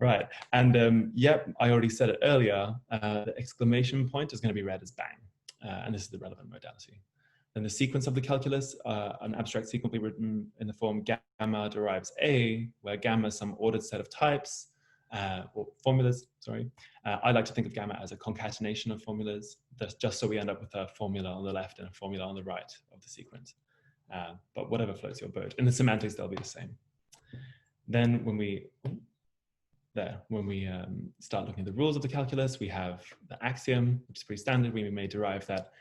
Right, and yep, I already said it earlier, the exclamation point is going to be read as bang, and this is the relevant modality. Then the sequence of the calculus, an abstract sequence will be written in the form gamma derives A, where gamma is some ordered set of types, or formulas, sorry. I like to think of gamma as a concatenation of formulas, just so we end up with a formula on the left and a formula on the right of the sequence. But whatever floats your boat. In the semantics, they'll be the same. Then when we start looking at the rules of the calculus, we have the axiom, which is pretty standard. We may derive that,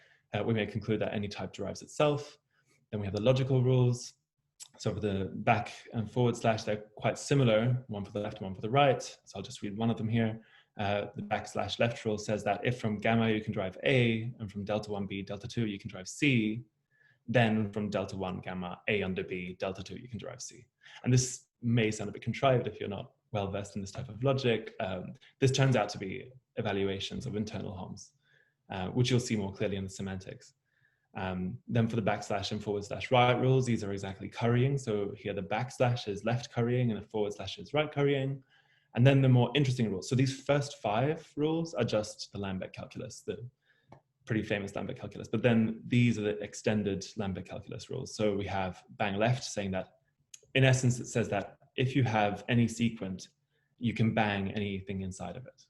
we may conclude that any type derives itself. Then we have the logical rules. So for the back and forward slash, they're quite similar, one for the left and one for the right. So I'll just read one of them here. The backslash left rule says that if from gamma you can derive A, and from delta 1b, delta 2 you can derive C, then from delta 1 gamma A under B, delta 2 you can derive C. And this may sound a bit contrived if you're not well versed in this type of logic. This turns out to be evaluations of internal HOMs, which you'll see more clearly in the semantics. Then for the backslash and forward slash right rules, these are exactly currying. So here the backslash is left currying and the forward slash is right currying. And then the more interesting rules. So these first 5 rules are just the Lambek calculus, the pretty famous Lambek calculus. But then these are the extended Lambek calculus rules. So we have bang left saying that, in essence, it says that if you have any sequent, you can bang anything inside of it.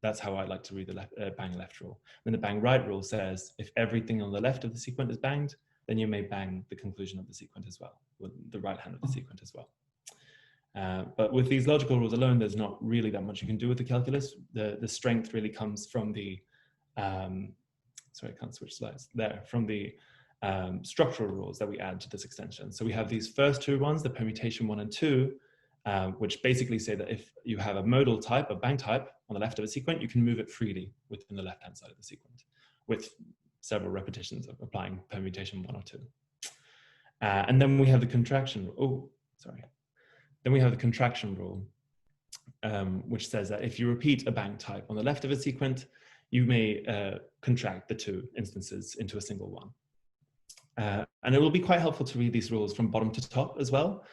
That's how I like to read the bang left rule. Then the bang right rule says if everything on the left of the sequent is banged, then you may bang the conclusion of the sequent as well, with the right hand of the sequent as well. But with these logical rules alone, there's not really that much you can do with the calculus. The strength really comes from the, sorry, I can't switch slides there, from the structural rules that we add to this extension. So we have these first 2 ones, the permutation 1 and 2, which basically say that if you have a modal type, a bang type, on the left of a sequent, you can move it freely within the left-hand side of the sequent, with several repetitions of applying permutation 1 or 2. And then we have the contraction. Oh, sorry. Then we have the contraction rule, which says that if you repeat a bang type on the left of a sequent, you may contract the 2 instances into a single one. And it will be quite helpful to read these rules from bottom to top as well.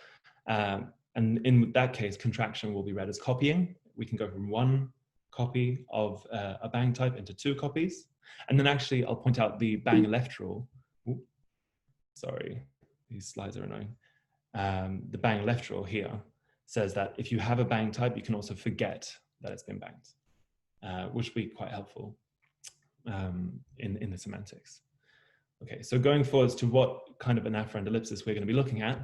And in that case, contraction will be read as copying. We can go from 1 copy of a bang type into 2 copies. And then actually, I'll point out the bang left rule. Ooh, sorry, these slides are annoying. The bang left rule here says that if you have a bang type, you can also forget that it's been banged, which will be quite helpful in the semantics. Okay, so going forwards to what kind of anaphora and ellipsis we're going to be looking at.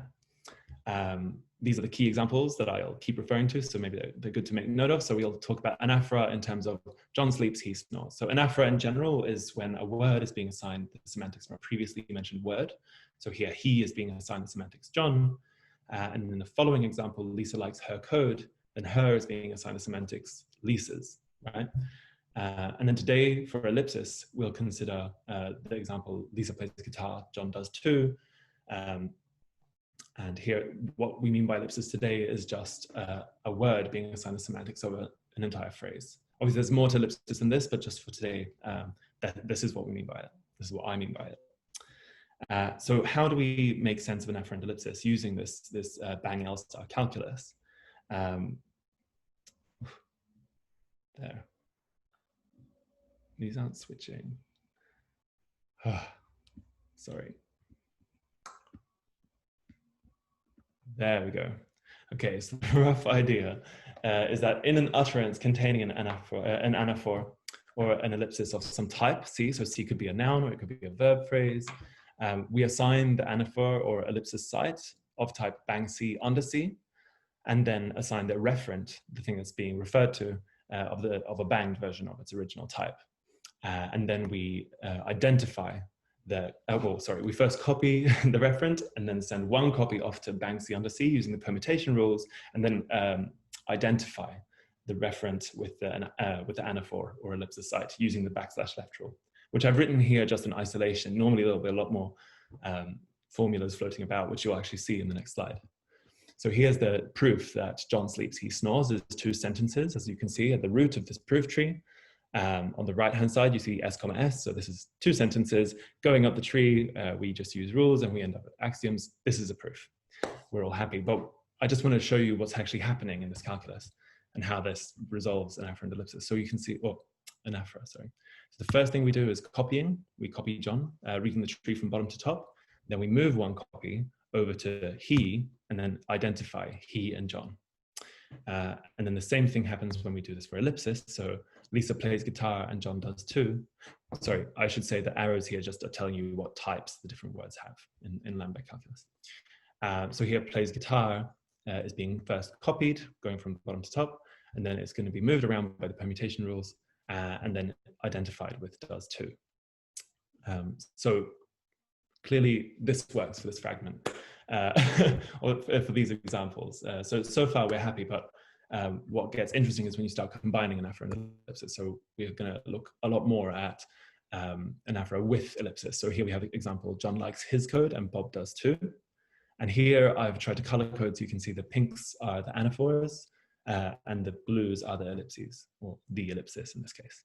These are the key examples that I'll keep referring to, so maybe they're good to make note of. So we'll talk about anaphora in terms of John sleeps, he snores. So anaphora in general is when a word is being assigned the semantics from a previously mentioned word. So here, he is being assigned the semantics John. And in the following example, Lisa likes her code, then her is being assigned the semantics Lisa's, right? And then today for ellipsis, we'll consider the example, Lisa plays guitar, John does too. And here, what we mean by ellipsis today is just a word being assigned the semantics of an entire phrase. Obviously, there's more to ellipsis than this, but just for today, this is what we mean by it. This is what I mean by it. So how do we make sense of anaphora and ellipsis using this bang L-star calculus? There. These aren't switching. Sorry. There we go. Okay, so the rough idea is that in an utterance containing an anaphora or an ellipsis of some type, C, so C could be a noun or it could be a verb phrase, we assign the anaphora or ellipsis site of type bang C under C, and then assign the referent, the thing that's being referred to, of a banged version of its original type. And then we identify we first copy the referent and then send 1 copy off to bang C under C using the permutation rules, and then identify the referent with the anaphora or ellipsis site using the backslash left rule, which I've written here just in isolation. Normally there'll be a lot more formulas floating about, which you'll actually see in the next slide. So here's the proof that John sleeps, he snores. There's 2 sentences, as you can see, at the root of this proof tree. On the right-hand side, you see S, S. So this is 2 sentences. Going up the tree, we just use rules and we end up with axioms. This is a proof. We're all happy. But I just want to show you what's actually happening in this calculus. and how this resolves Anaphora and ellipsis. So you can see, or Anaphora, sorry. So the first thing we do is copying. We copy John, reading the tree from bottom to top. Then we move one copy over to he, and then identify he and John. And then the same thing happens when we do this for ellipsis. So Lisa plays guitar and John does too. Sorry, I should say the arrows here just are telling you what types the different words have in Lambek calculus. So here plays guitar is being first copied, going from bottom to top, and then it's going to be moved around by the permutation rules, and then identified with does too. So clearly this works for this fragment, or for these examples. So far we're happy, but what gets interesting is when you start combining Anaphora and ellipsis. So we're going to look a lot more at Anaphora with ellipsis. So here we have the example, John likes his code and Bob does too. And here I've tried to color code so you can see the pinks are the anaphoras and the blues are the ellipses, or the ellipsis in this case.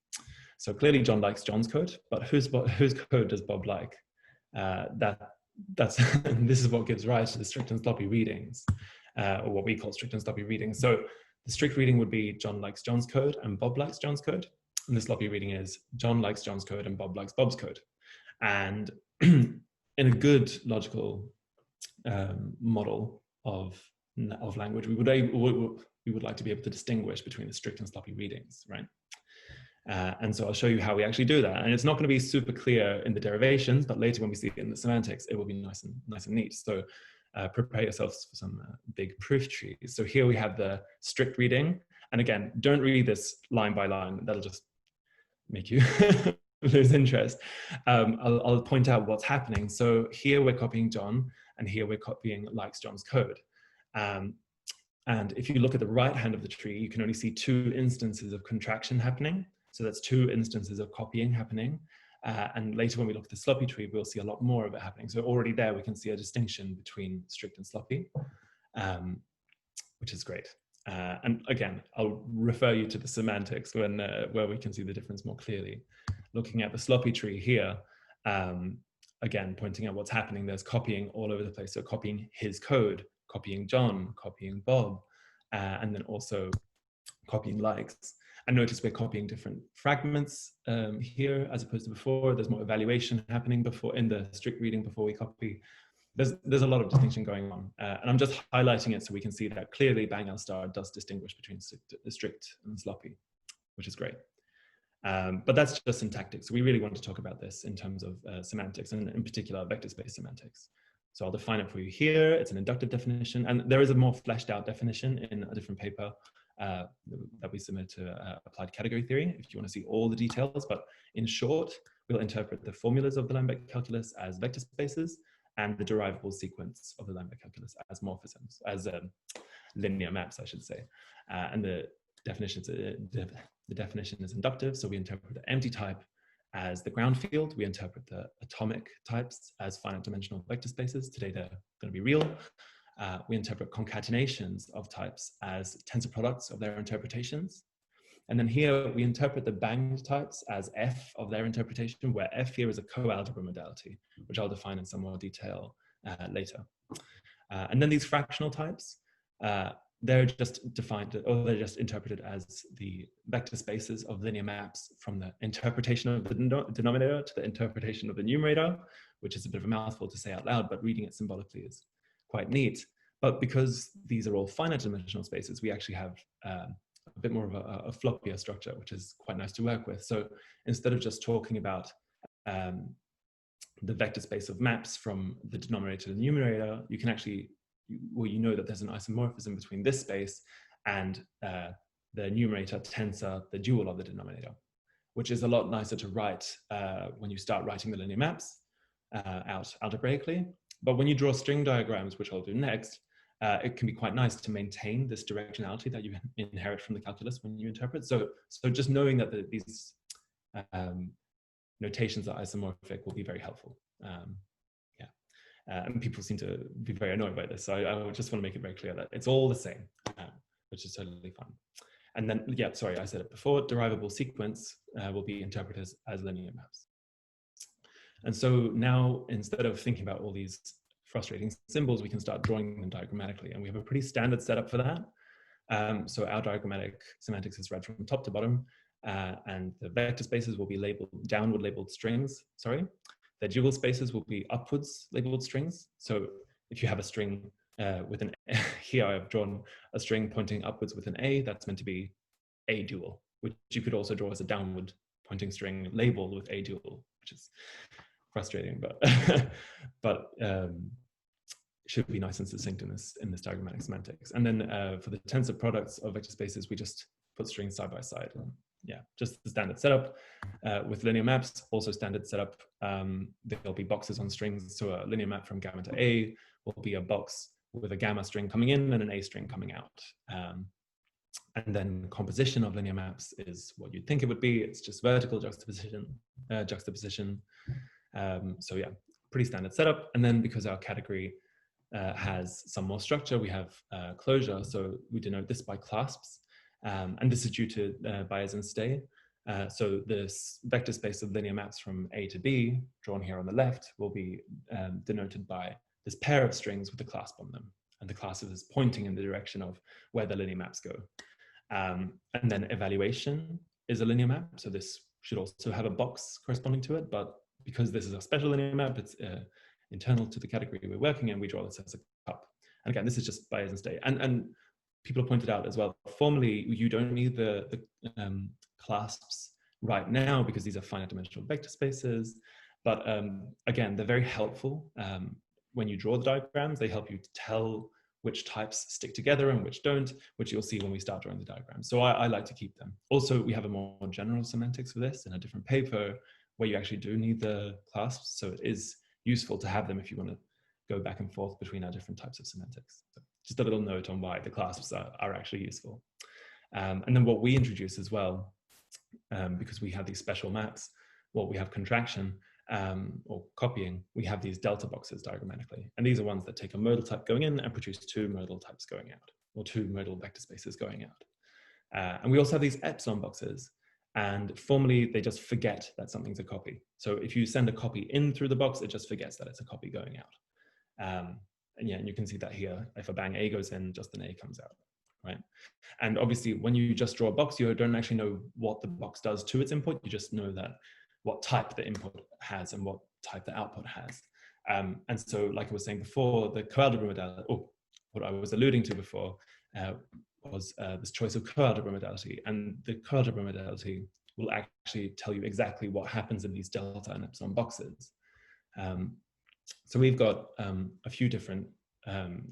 So clearly John likes John's code, but whose code does Bob like? This is what gives rise to the strict and sloppy readings, or what we call strict and sloppy readings. So the strict reading would be John likes John's code and Bob likes John's code. And the sloppy reading is John likes John's code and Bob likes Bob's code. And in a good logical model of language, we would like to be able to distinguish between the strict and sloppy readings, right? And so I'll show you how we actually do that. And it's not going to be super clear in the derivations, but later when we see it in the semantics, it will be nice and neat. So prepare yourselves for some big proof trees. So here we have the strict reading. And again, don't read this line by line. That'll just make you lose interest. I'll point out what's happening. So here we're copying John, and here we're copying likes John's code. And if you look at the right hand of the tree, you can only see 2 instances of contraction happening. So that's 2 instances of copying happening. And later when we look at the sloppy tree, we'll see a lot more of it happening. So already there, we can see a distinction between strict and sloppy, which is great. And again, I'll refer you to the semantics where we can see the difference more clearly. Looking at the sloppy tree here, again, pointing out what's happening, there's copying all over the place. So copying his code, copying John, copying Bob, and then also copying likes. And notice we're copying different fragments here as opposed to before. There's more evaluation happening before in the strict reading before we copy. There's a lot of distinction going on. And I'm just highlighting it so we can see that clearly Bang L star does distinguish between strict and sloppy, which is great. But that's just syntactics. We really want to talk about this in terms of semantics, and in particular vector space semantics. So I'll define it for you here. It's an inductive definition, and there is a more fleshed out definition in a different paper that we submit to applied category theory if you want to see all the details. But in short, we'll interpret the formulas of the Lambek calculus as vector spaces and the derivable sequence of the Lambek calculus as morphisms, as linear maps, I should say. And the definition is inductive, so we interpret the empty type as the ground field. We interpret the atomic types as finite dimensional vector spaces. Today they're going to be real. We interpret concatenations of types as tensor products of their interpretations. And then here we interpret the banged types as F of their interpretation, where F here is a co-algebra modality, which I'll define in some more detail later. And then these fractional types, they're just defined, or they're just interpreted as the vector spaces of linear maps from the interpretation of the denominator to the interpretation of the numerator, which is a bit of a mouthful to say out loud, but reading it symbolically is quite neat. But because these are all finite dimensional spaces, we actually have a bit more of a floppier structure, which is quite nice to work with. So instead of just talking about the vector space of maps from the denominator to the numerator, you can actually, well, you know that there's an isomorphism between this space and the numerator tensor, the dual of the denominator, which is a lot nicer to write when you start writing the linear maps out algebraically. But when you draw string diagrams, which I'll do next, it can be quite nice to maintain this directionality that you inherit from the calculus when you interpret. So just knowing that these notations are isomorphic will be very helpful. And people seem to be very annoyed by this. So I just want to make it very clear that it's all the same, which is totally fine. And then, yeah, sorry, I said it before, derivable sequence will be interpreted as linear maps. And so now, instead of thinking about all these frustrating symbols, we can start drawing them diagrammatically. And we have a pretty standard setup for that. So our diagrammatic semantics is read from top to bottom, and the vector spaces will be labeled downward labeled strings, sorry. The dual spaces will be upwards labeled strings. So if you have a string with an, here I've drawn a string pointing upwards with an A, that's meant to be A dual, which you could also draw as a downward pointing string labeled with A dual, which is frustrating, but should be nice and succinct in this diagrammatic semantics. And then for the tensor products of vector spaces, we just put strings side by side. Yeah, just the standard setup. With linear maps, also standard setup. There'll be boxes on strings. So a linear map from gamma to A will be a box with a gamma string coming in and an A string coming out. And then composition of linear maps is what you'd think it would be. It's just vertical juxtaposition. So yeah, pretty standard setup. And then because our category has some more structure, we have closure. So we denote this by clasps. And this is due to bias and stay. So this vector space of linear maps from A to B, drawn here on the left, will be denoted by this pair of strings with a clasp on them. And the clasp is pointing in the direction of where the linear maps go. And then evaluation is a linear map. So this should also have a box corresponding to it. But because this is a special linear map, it's internal to the category we're working in, we draw this as a cup. And again, this is just bias and stay. And people have pointed out as well, formally, you don't need the clasps right now because these are finite dimensional vector spaces. But again, they're very helpful. When you draw the diagrams, they help you to tell which types stick together and which don't, which you'll see when we start drawing the diagrams. So I like to keep them. Also, we have a more general semantics for this in a different paper where you actually do need the clasps. So it is useful to have them if you want to go back and forth between our different types of semantics. So just a little note on why the clasps are actually useful. And then what we introduce as well, because we have these special maps, well, we have contraction or copying, we have these delta boxes diagrammatically. And these are ones that take a modal type going in and produce two modal types going out, or two modal vector spaces going out. And we also have these epsilon boxes. And formally, they just forget that something's a copy. So if you send a copy in through the box, it just forgets that it's a copy going out. And yeah, and you can see that here. If a bang A goes in, just an A comes out, right? And obviously, when you just draw a box, you don't actually know what the box does to its input. You just know that what type the input has and what type the output has. And so, like I was saying before, the co-algebra modality, or what I was alluding to before, was this choice of co-algebra modality. And the co-algebra modality will actually tell you exactly what happens in these delta and epsilon boxes. So we've got a few different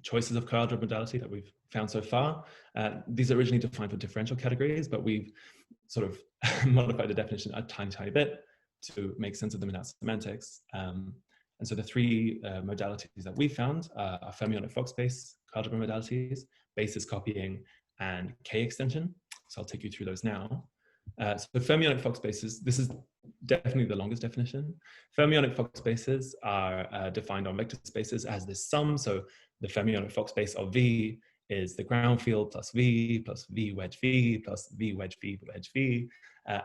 choices of co-algebra modality that we've found so far. These are originally defined for differential categories, but we've sort of modified the definition a tiny bit to make sense of them in our semantics. And so the three modalities that we found are fermionic Fock space co-algebra modalities, basis copying, and K-extension. So I'll take you through those now. So fermionic Fock spaces, this is definitely the longest definition. Fermionic Fock spaces are defined on vector spaces as this sum. So the fermionic Fock space of V is the ground field plus V wedge V plus V wedge V wedge V,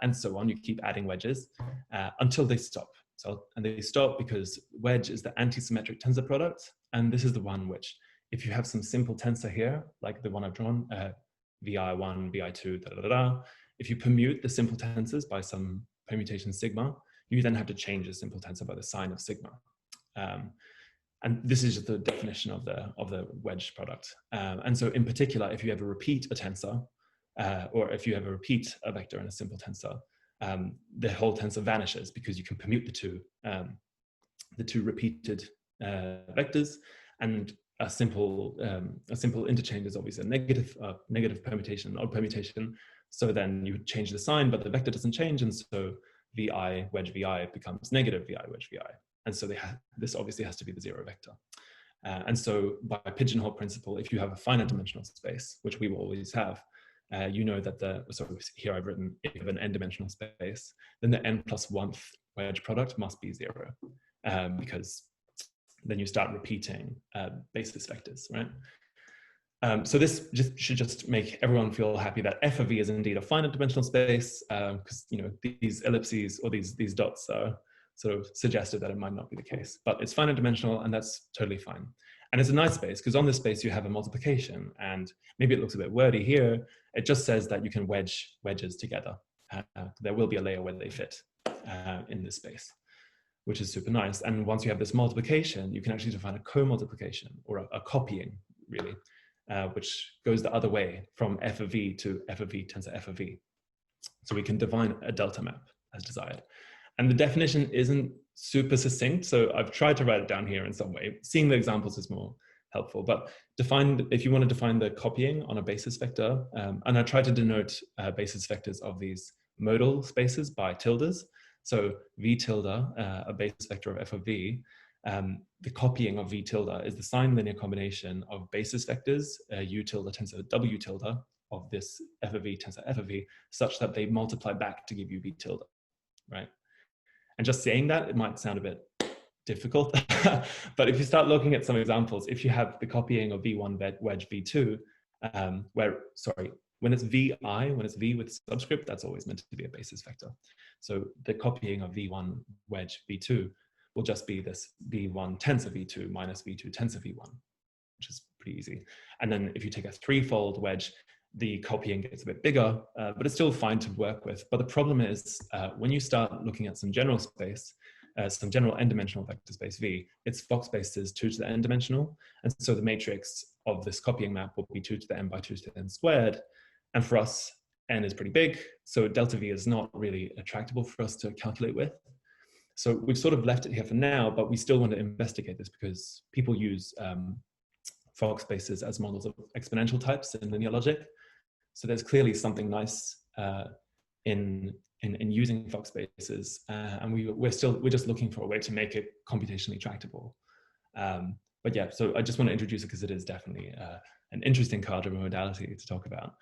and so on. You keep adding wedges until they stop. So, and they stop because wedge is the anti-symmetric tensor product. And this is the one which, if you have some simple tensor here, like the one I've drawn, VI1, VI2, if you permute the simple tensors by some permutation sigma, you then have to change the simple tensor by the sign of sigma. And this is just the definition of the wedge product. And so in particular, if you ever repeat a tensor, or if you ever repeat a vector in a simple tensor, the whole tensor vanishes because you can permute the two repeated vectors, and a simple interchange is obviously a negative permutation, odd permutation. So then you change the sign, but the vector doesn't change, and so VI wedge VI becomes negative VI wedge VI. And so this obviously has to be the zero vector. And so by pigeonhole principle, if you have a finite dimensional space, which we will always have, you know that so here I've written, if you have an n-dimensional space, then the n+1th wedge product must be zero, because then you start repeating basis vectors, right? So this should just make everyone feel happy that f of v is indeed a finite dimensional space, because these ellipses or these dots are sort of suggested that it might not be the case, but it's finite dimensional, and that's totally fine. And it's a nice space because on this space you have a multiplication, and maybe it looks a bit wordy here. It just says that you can wedge wedges together. There will be a layer where they fit in this space, which is super nice. And once you have this multiplication, you can actually define a co-multiplication, or a copying, really, which goes the other way from f of v to f of v tensor f of v. So we can define a delta map as desired. And the definition isn't super succinct, so I've tried to write it down here in some way. Seeing the examples is more helpful, but if you want to define the copying on a basis vector, and I try to denote basis vectors of these modal spaces by tildes. So v tilde, a basis vector of f of v, the copying of v tilde is the sign linear combination of basis vectors, u tilde tensor w tilde, of this f of v tensor f of v, such that they multiply back to give you v tilde, right? And just saying that, it might sound a bit difficult, but if you start looking at some examples, if you have the copying of v1 wedge v2, when it's vi, when it's v with subscript, that's always meant to be a basis vector. So the copying of v1 wedge v2 will just be this v1 tensor v2 minus v2 tensor v1, which is pretty easy. And then if you take a threefold wedge, the copying gets a bit bigger, but it's still fine to work with. But the problem is when you start looking at some general space, some general n-dimensional vector space V, its Fock space is 2 to the n dimensional. And so the matrix of this copying map will be 2 to the n by 2 to the n squared. And for us, n is pretty big. So delta V is not really attractable for us to calculate with. So we've sort of left it here for now, but we still want to investigate this because people use Fock spaces as models of exponential types in linear logic. So there's clearly something nice in using Fock spaces, and we're just looking for a way to make it computationally tractable. But yeah, so I just want to introduce it because it is definitely an interesting coalgebra modality to talk about.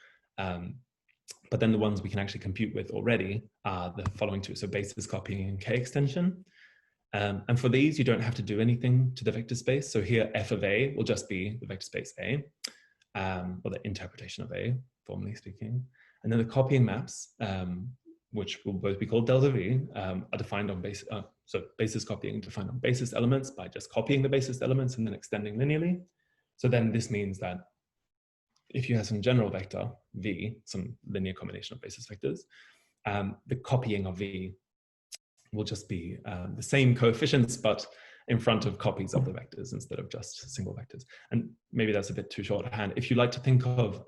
But then the ones we can actually compute with already are the following two: so basis copying and k-extension. And for these, you don't have to do anything to the vector space. So here, f of a will just be the vector space A, or the interpretation of A, formally speaking. And then the copying maps, which will both be called delta V, are defined on basis copying defined on basis elements by just copying the basis elements and then extending linearly. So then this means that if you have some general vector V, some linear combination of basis vectors, the copying of V will just be the same coefficients, but in front of copies of the vectors instead of just single vectors. And maybe that's a bit too shorthand. If you like to think of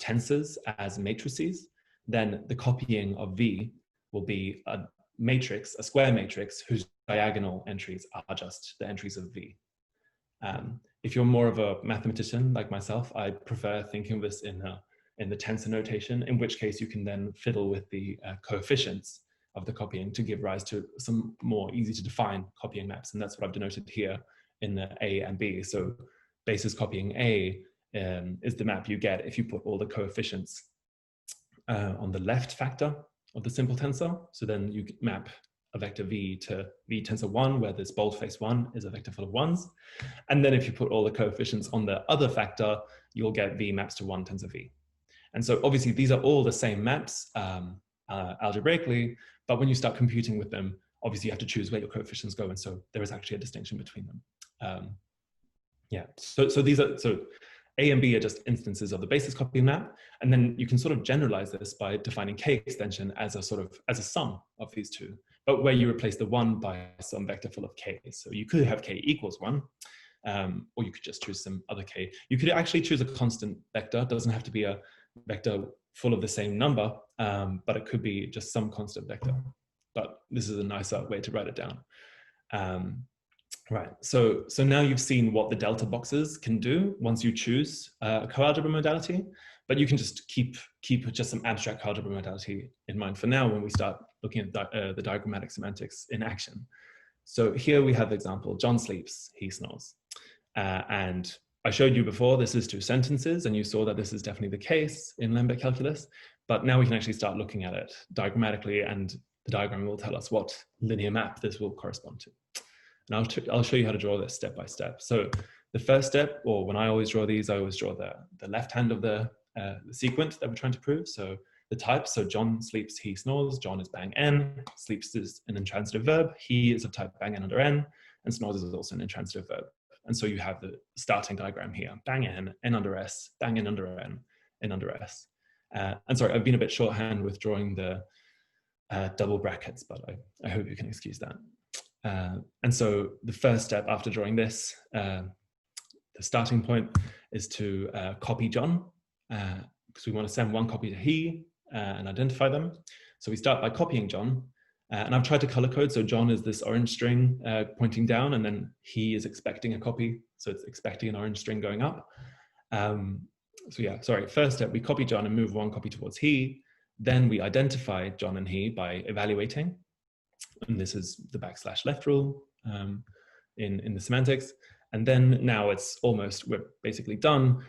tensors as matrices, then the copying of V will be a matrix, a square matrix, whose diagonal entries are just the entries of V. If you're more of a mathematician like myself, I prefer thinking of this in the tensor notation, in which case you can then fiddle with the coefficients of the copying to give rise to some more easy to define copying maps. And that's what I've denoted here in the A and B. So basis copying A is the map you get if you put all the coefficients on the left factor of the simple tensor. So then you map a vector V to V tensor 1, where this boldface 1 is a vector full of 1s. And then if you put all the coefficients on the other factor, you'll get V maps to 1 tensor V. And so obviously these are all the same maps algebraically, but when you start computing with them, obviously you have to choose where your coefficients go. And so there is actually a distinction between them. Yeah, so A and B are just instances of the basis copying map. And then you can sort of generalize this by defining k-extension as a sum of these two, but where you replace the 1 by some vector full of k. So you could have k equals 1, or you could just choose some other k. You could actually choose a constant vector. It doesn't have to be a vector full of the same number, but it could be just some constant vector. But this is a nicer way to write it down. Right, so now you've seen what the delta boxes can do once you choose a coalgebra modality, but you can just keep just some abstract coalgebra modality in mind for now when we start looking at the diagrammatic semantics in action. So here we have the example: John sleeps, he snores. And I showed you before, this is 2 sentences, and you saw that this is definitely the case in Lambek calculus, but now we can actually start looking at it diagrammatically, and the diagram will tell us what linear map this will correspond to. And I'll show you how to draw this step by step. So the first step, or when I always draw these, I always draw the left hand of the sequence that we're trying to prove. So the type, so John sleeps, he snores. John is bang n, sleeps is an intransitive verb. He is of type bang n under n, and snores is also an intransitive verb. And so you have the starting diagram here, bang n under s, bang n under n under s. And sorry, I've been a bit shorthand with drawing the double brackets, but I hope you can excuse that. And so the first step after drawing this, the starting point is to copy John, because we want to send one copy to he and identify them. So we start by copying John, and I've tried to color code. So John is this orange string pointing down, and then he is expecting a copy. So it's expecting an orange string going up. So yeah, sorry, first step, we copy John and move one copy towards he. Then we identify John and he by evaluating. And this is the \left rule in the semantics. And then now it's almost, we're basically done.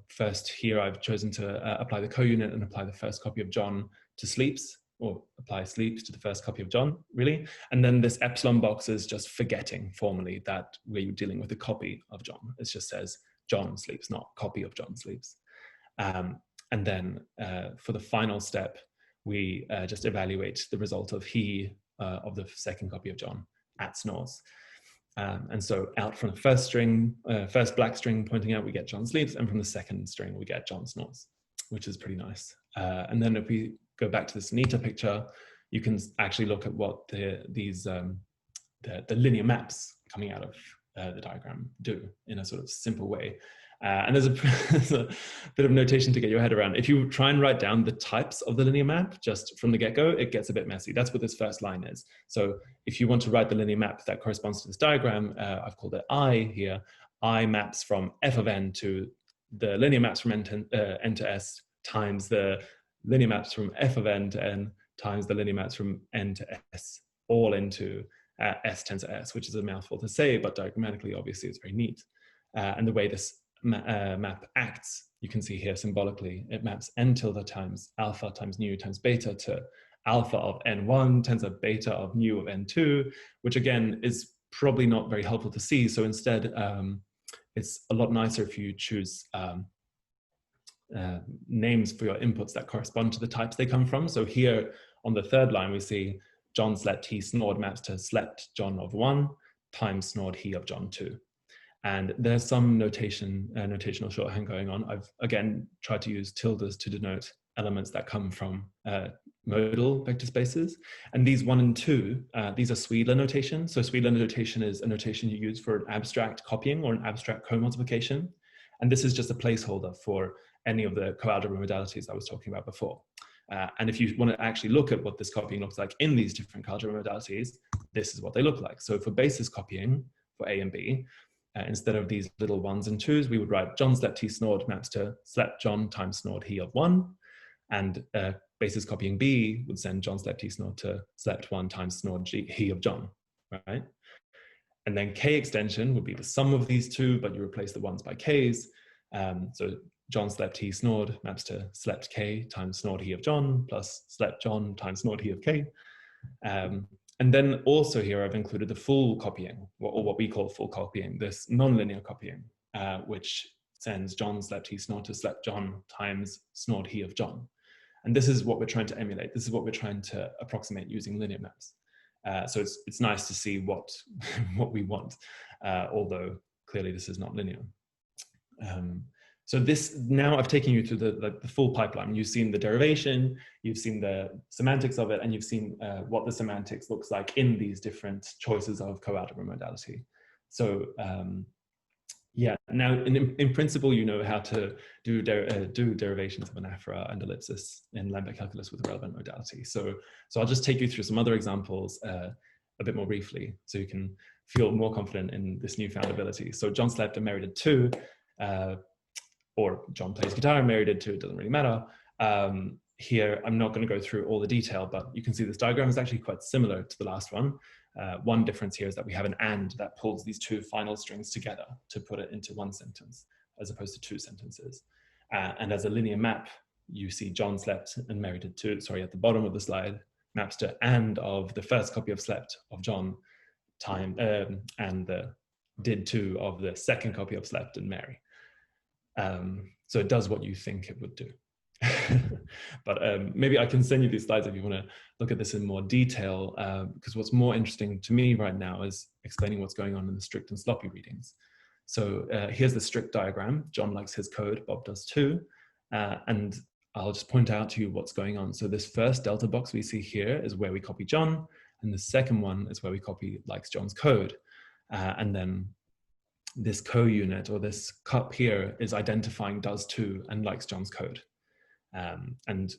First here, I've chosen to apply the co-unit and apply the first copy of John to sleeps, or apply sleeps to the first copy of John, really. And then this epsilon box is just forgetting formally that we're dealing with a copy of John. It just says John sleeps, not copy of John sleeps. And then for the final step, we just evaluate the result of he of the second copy of John at snores. And so out from the first string, first black string pointing out, we get John sleeps, and from the second string, we get John snores, which is pretty nice. And then if we go back to this Nita picture, you can actually look at what the linear maps coming out of the diagram do in a sort of simple way. And there's a bit of notation to get your head around. If you try and write down the types of the linear map just from the get-go, it gets a bit messy. That's what this first line is. So if you want to write the linear map that corresponds to this diagram, I've called it I here. I maps from f of n to the linear maps from n to s times the linear maps from f of n to n times the linear maps from n to s, all into s tends to s, which is a mouthful to say, but diagrammatically, obviously, it's very neat. And the way this map acts, you can see here symbolically, it maps n tilde times alpha times nu times beta to alpha of n1 times a beta of nu of n2, which again is probably not very helpful to see. So instead, it's a lot nicer if you choose names for your inputs that correspond to the types they come from. So here on the third line, we see John slept, he snored maps to slept John of 1 times snored he of John 2. And there's some notational shorthand going on. I've, again, tried to use tildes to denote elements that come from modal vector spaces. And these 1 and 2, these are Sweedler notation. So Sweedler notation is a notation you use for an abstract copying or an abstract co-multiplication. And this is just a placeholder for any of the coalgebra modalities I was talking about before. And if you want to actually look at what this copying looks like in these different coalgebra modalities, this is what they look like. So for basis copying, for A and B, instead of these little 1s and 2s, we would write John slept, he snored maps to slept John times snored he of 1. And basis copying B would send John slept, he snored to slept 1 times snored he of John, right? And then K extension would be the sum of these two, but you replace the 1s by Ks. So John slept, he snored maps to slept K times snored he of John plus slept John times snored he of K. And then also here I've included the full copying, or what we call full copying, this nonlinear copying, which sends John slept, he snored to slept John times snored he of John. And this is what we're trying to emulate. This is what we're trying to approximate using linear maps. So it's nice to see what we want, although clearly this is not linear. So this, now I've taken you through the full pipeline. You've seen the derivation, you've seen the semantics of it, and you've seen what the semantics looks like in these different choices of coalgebra modality. So yeah, now in principle, you know how to do derivations of anaphora and ellipsis in Lambek calculus with a relevant modality. So I'll just take you through some other examples a bit more briefly, so you can feel more confident in this newfound ability. So John slept and Mary did too. Or John plays guitar and Mary did too, it doesn't really matter. Here, I'm not going to go through all the detail, but you can see this diagram is actually quite similar to the last one. One difference here is that we have an and that pulls these two final strings together to put it into one sentence, as opposed to two sentences. And as a linear map, you see John slept and Mary did too, sorry, at the bottom of the slide, maps to and of the first copy of slept of John time, and the did too of the second copy of slept and Mary. So it does what you think it would do. But maybe I can send you these slides if you want to look at this in more detail, because what's more interesting to me right now is explaining what's going on in the strict and sloppy readings. So here's the strict diagram. John likes his code, Bob does too. And I'll just point out to you what's going on. So this first delta box we see here is where we copy John, and the second one is where we copy likes John's code. And then this co-unit, or this cup here, is identifying does too and likes John's code. And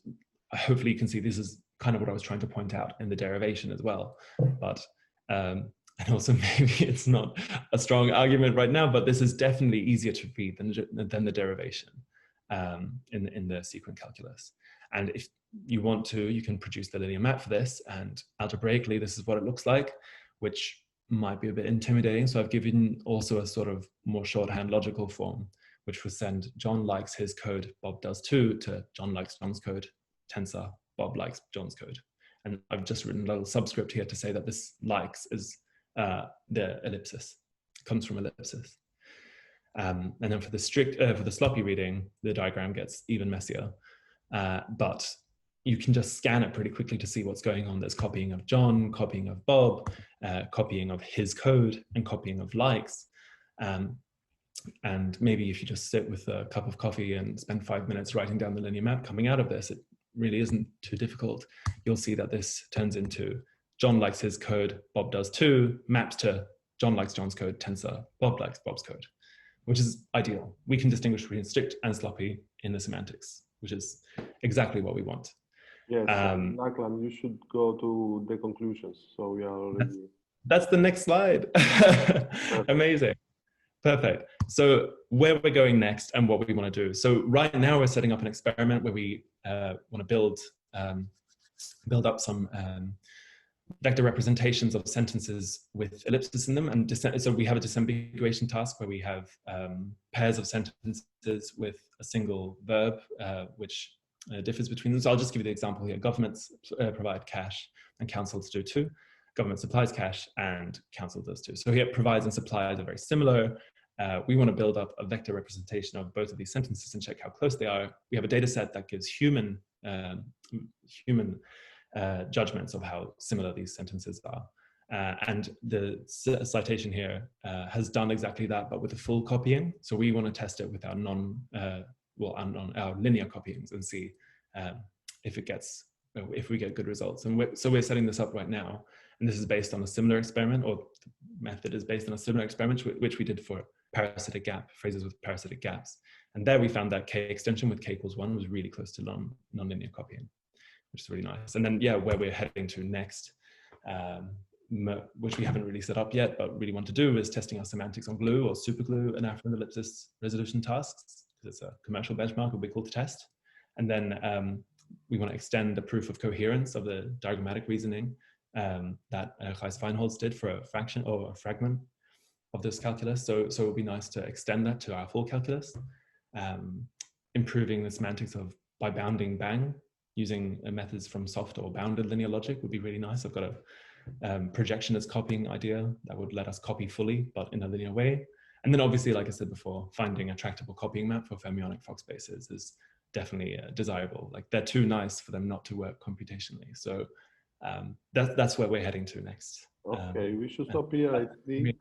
hopefully you can see this is kind of what I was trying to point out in the derivation as well. But and also maybe it's not a strong argument right now, but this is definitely easier to read than the derivation in the sequent calculus. And if you want to, you can produce the linear map for this, and algebraically this is what it looks like, which might be a bit intimidating. So I've given also a sort of more shorthand logical form, which will send John likes his code, Bob does too, to John likes John's code, tensor, Bob likes John's code. And I've just written a little subscript here to say that this likes is the ellipsis, comes from ellipsis. And then for the sloppy reading, the diagram gets even messier. But you can just scan it pretty quickly to see what's going on. There's copying of John, copying of Bob, copying of his code, and copying of likes. And maybe if you just sit with a cup of coffee and spend 5 minutes writing down the linear map coming out of this, it really isn't too difficult. You'll see that this turns into John likes his code, Bob does too, maps to John likes John's code, tensor, Bob likes Bob's code, which is ideal. We can distinguish between strict and sloppy in the semantics, which is exactly what we want. Yes, Lachlan, you should go to the conclusions. So we are already... That's the next slide. Amazing. Perfect. So where we're going next and what we want to do. So right now we're setting up an experiment where we want to build up some vector representations of sentences with ellipsis in them. And so we have a disambiguation task where we have pairs of sentences with a single verb, which differs between them. So I'll just give you the example here. Governments provide cash and councils do too. Government supplies cash and council does too. So here provides and supplies are very similar. We want to build up a vector representation of both of these sentences and check how close they are. We have a data set that gives human judgments of how similar these sentences are. And the citation here has done exactly that, but with the full copying. So we want to test it with our our linear copyings and see if we get good results. And so we're setting this up right now. And this is based on a similar experiment, or the method is based on a similar experiment, which we did for parasitic gap, phrases with parasitic gaps. And there we found that K extension with K equals 1 was really close to non-linear copying, which is really nice. And then, yeah, where we're heading to next, which we haven't really set up yet, but really want to do, is testing our semantics on glue or superglue Anaphora and Ellipsis resolution tasks, because it's a commercial benchmark, a big cool to test. And then we want to extend the proof of coherence of the diagrammatic reasoning that Gijs-Feinholz did for a fraction or a fragment of this calculus. So it would be nice to extend that to our full calculus. Improving the semantics of by bounding bang using methods from soft or bounded linear logic would be really nice. I've got a projection as copying idea that would let us copy fully, but in a linear way. And then obviously, like I said before, finding a tractable copying map for fermionic Fock spaces is definitely desirable. Like they're too nice for them not to work computationally. So that's where we're heading to next. Okay, we should stop here, I think.